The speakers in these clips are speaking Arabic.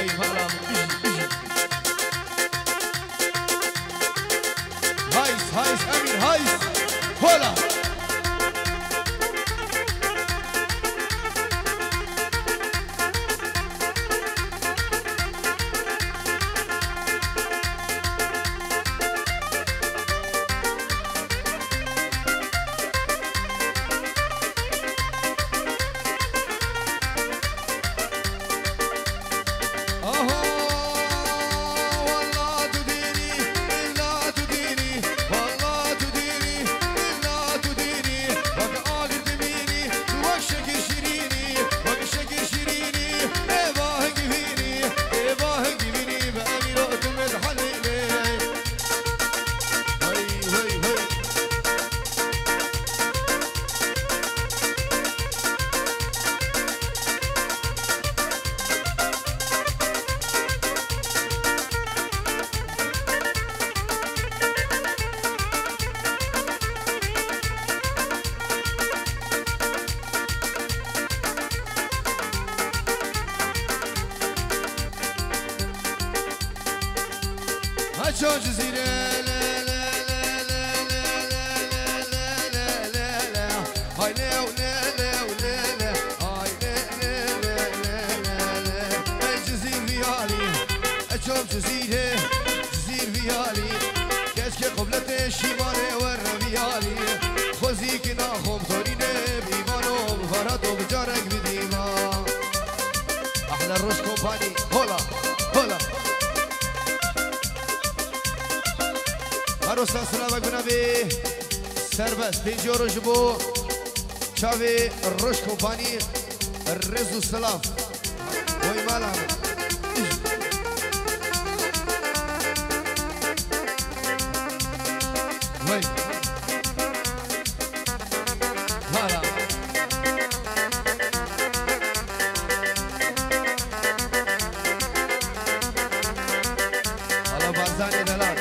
وای مالا هایس امیر هایس هلا هجو جزيرة لا لا لا لا لا لا لا لا لا هاي لا ولا لا ولا لا هاي لا لا لا لا لا لا الجزير فيالي هجو جزيرة جزير فيالي كشك قبلة الشمال ورا فيالي خوزيك ناخم توريني بيمانو بفرادو بجارك بديما أحلى الروش كومباني هولا هولا عروسان سلامك بنابي سربس بينجو رجبو شافي الروش كومباني الرزو السلام وي مالا وي مالا الله بارزاني دلال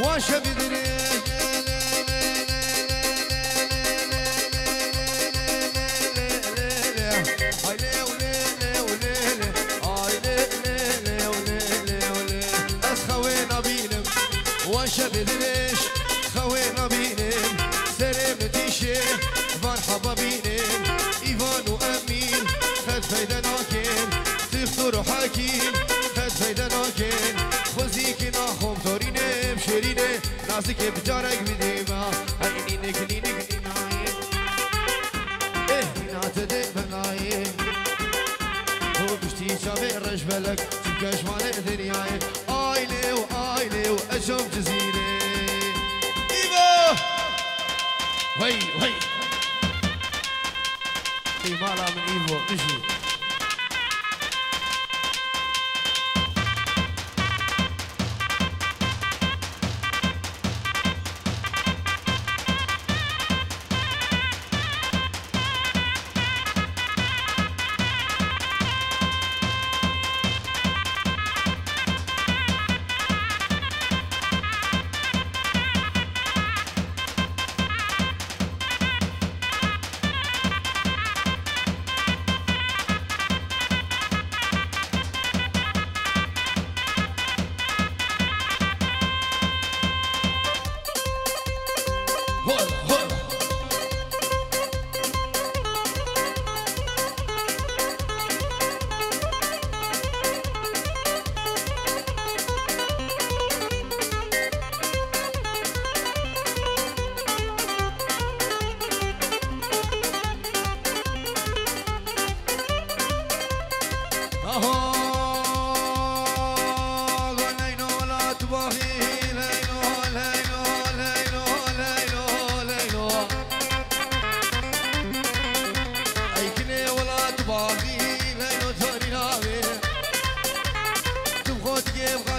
واشا بدري واشا بدريش خوينا بينم سلامتي شيخ مرحبا بينم ايفان وامين خد فايدة ناكين تفطر حكيم خد فايدة ناكين خوزيك ناخم تورينم شرينه نازك بجارك بديما هينينك نينك نينايم ايه ناتدك بنايم هو بشتي شابي رجبلك تبكاش مالك دنياي آيلي وأشوف جزيرة إيبا وي إيمالا من إيبو إجي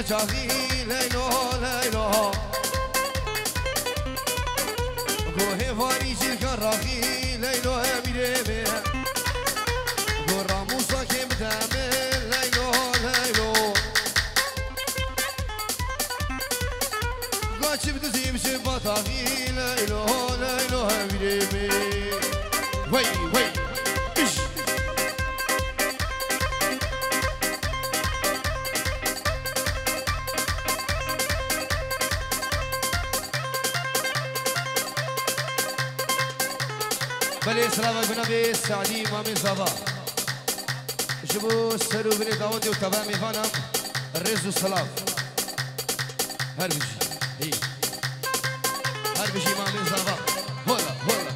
شاخي ليلو ليلو قوهي فاريش الكراخي ليلو أميري قو راموسا كم دامي بله سلام بنبی سعدی امام زاوا جبو سرو بني داودي وتبع ميفانا الرز والسلام هربشي هي هربشي امام زاوا هولا هولا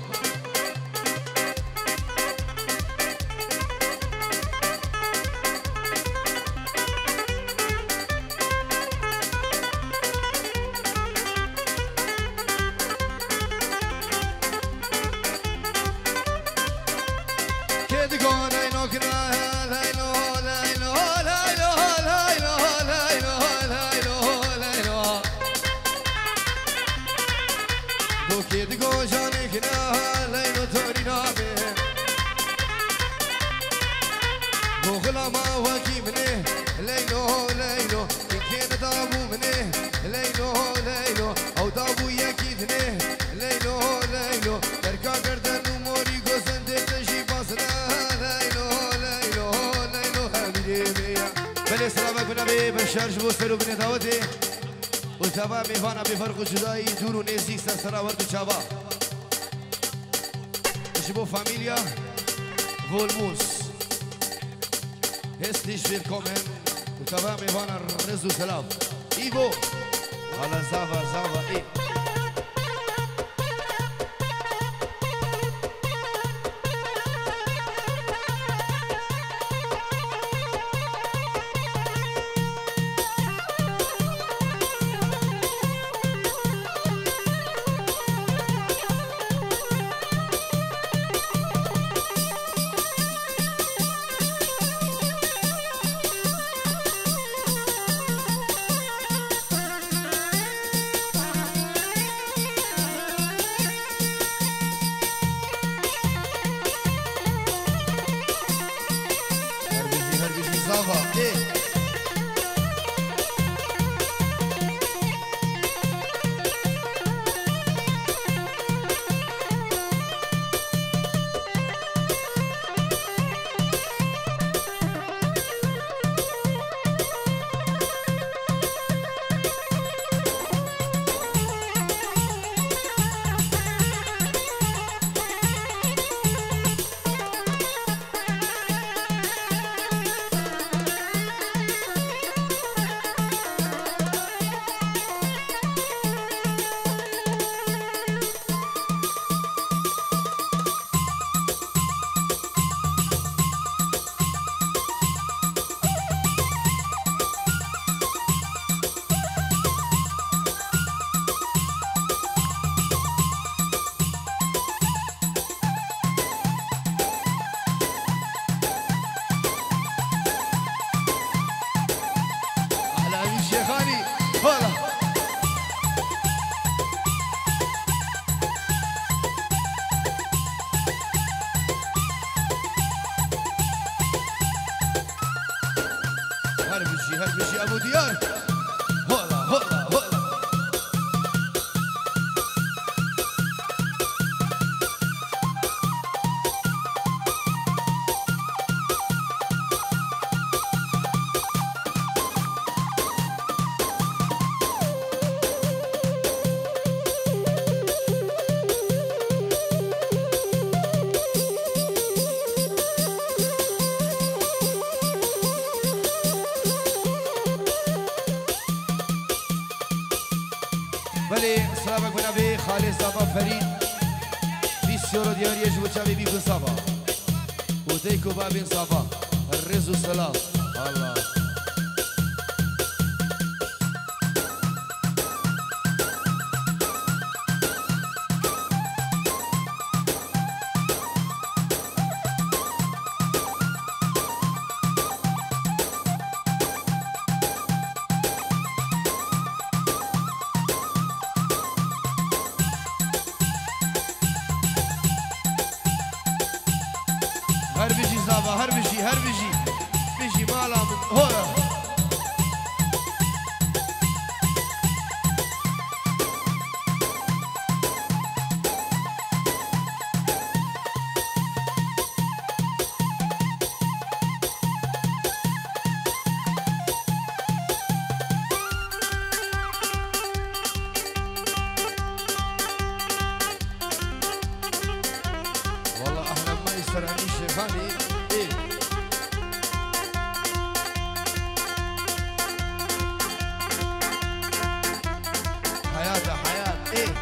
شارج بو سرو بني داودي وتابع ميفانا بفرق جداي دورو نزيك سرسرا وردو شابا شبو فاميليا فولموس هستيش willkommen وتابع ميفانا رزو سلام ايفو على زافا ايه هربشي ابو ديار هولا هولا هولا بله سلامك بنبي خالص زابا فريد بيسيورو دياري يجبو تشابي بيكو صابا وديكو بابين صابا الرزو سلام الله هربشي زابا هربشي بيجي مالا من هورا خاني ايه حياته حياة ايه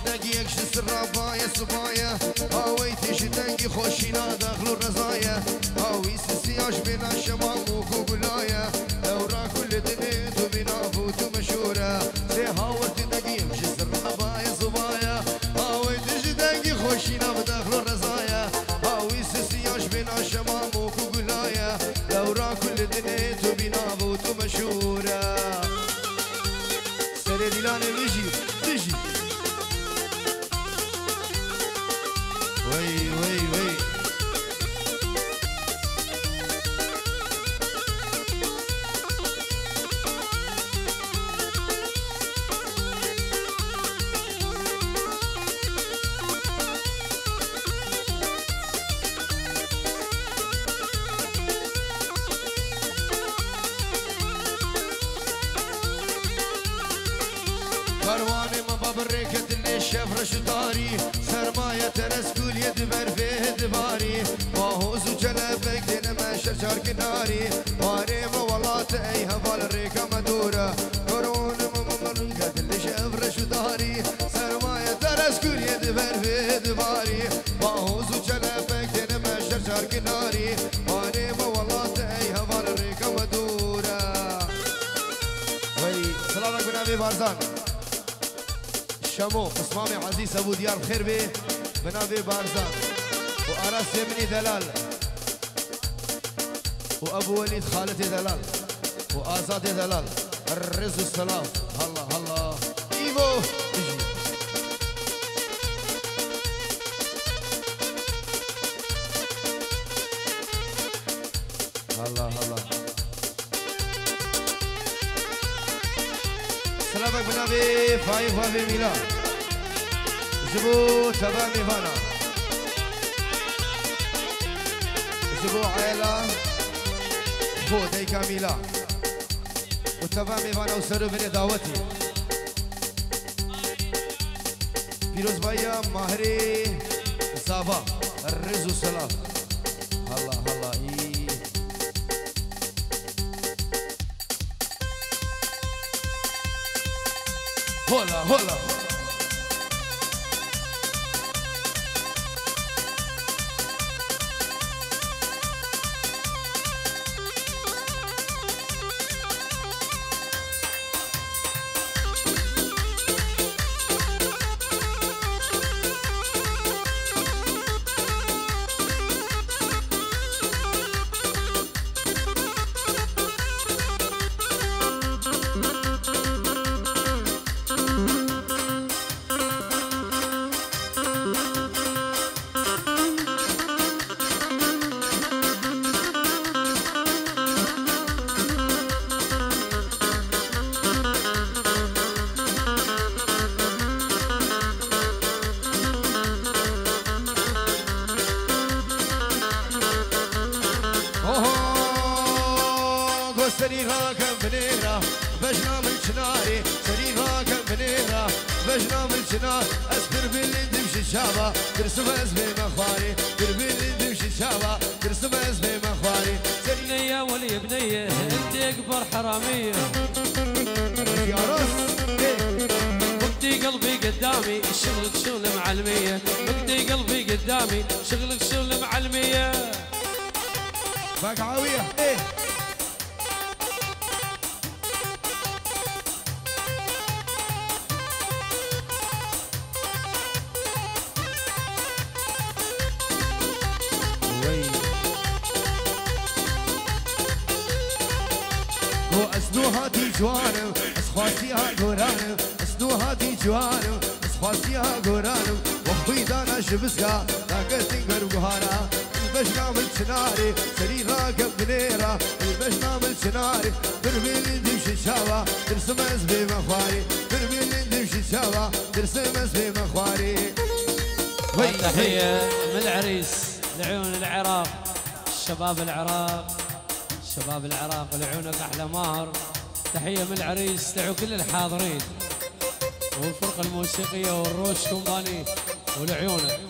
دنگی یک جس رابای صبایا هاوی تیش دنگی خوشینا داخل رزایا هاوی سیاش بنا شمال موکو گلایا دورا كل دنيا تو بنا فوتو مشهورة سي هاوت دنگی یک جس رابای صبایا هاوی تیش دنگی خوشینا داخل رزایا هاوی سیاش بنا شمال موکو گلایا دورا كل دنيا تو بنا فوتو مشهورة سري ديلان بيجي بيجي وي وي وي كرواني ما ببركة اللي الشفرة شطاري سرماية ترسكول يد برفيه دباري ماهوز وجلبك دينا ما شرشار كناري واري ما والله تأيها بالريكة مدورة كرواني ما ببركة اللي الشفرة شطاري سرماية ترسكول يد برفيه دباري ماهوز وجلبك دينا ما شرشار كناري واري ما والله تأيها بالريكة مدورة وي سلام عليكم نبي بارزان شمو اسمامي عزيز ابو ديار بخير بيه بنابي بارزان وأراس يمني دلال وابو وليد خالتي دلال وآزادي دلال الرز والسلام هلا هلا ايفو اجي هلا هلا سلامك بنابي فايف وافي ميلا جبو تبع ميفانا جبو عائلة خو ديكا ميلا وتبع ميفانا وسرو بني دعوتي فيروز بايا ماهري صافا الرز والسلام هلا هلا هلا هلا سريها كم بنيرة بجنا من شناري سريها كم بنيرة بجنا من شنار أسبر باللي تمشي الشابة ترسم أسبي مخواري باللي تمشي الشابة ترسم أسبي مخواري بنية ولي بنية انت اكبر حرامية يا راس وقتي قلبي قدامي شغلك شغل معلمية وقتي قلبي قدامي شغلك شغل معلمية بقعاوية ايه اسنوهاتي جوانم اسخواتيها قرانم اسنوهاتي جوانم اسخواتيها قرانم وخوي دانا شبسكا لاقتين قرقهانا البشنا من شناري سريرا قبنيرا البشنا من شناري برميل دمشي شاوا ترسم اسبي مخواري برميل دمشي شاوا ترسم اسبي مخواري تحية من العريس لعيون العراق شباب العراق شباب العراق لعيونك احلى مهر تحيه من العريس لعيون كل الحاضرين والفرقه الموسيقيه والروش كومباني ولعيونك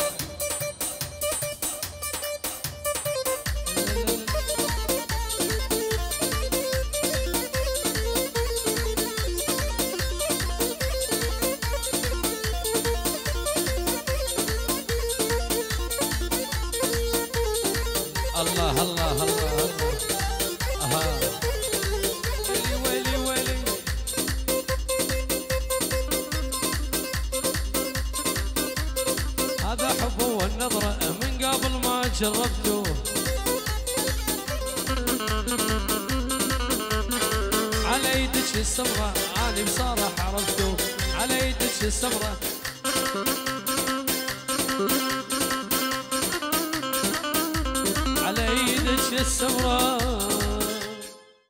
الله الله الله الله. ويلي ويلي ويلي. هذا حب والنظرة من قبل ما جربته. على يدك السمرة أنا بصراحة عرفته. على يدك السمرة على يدك السمرة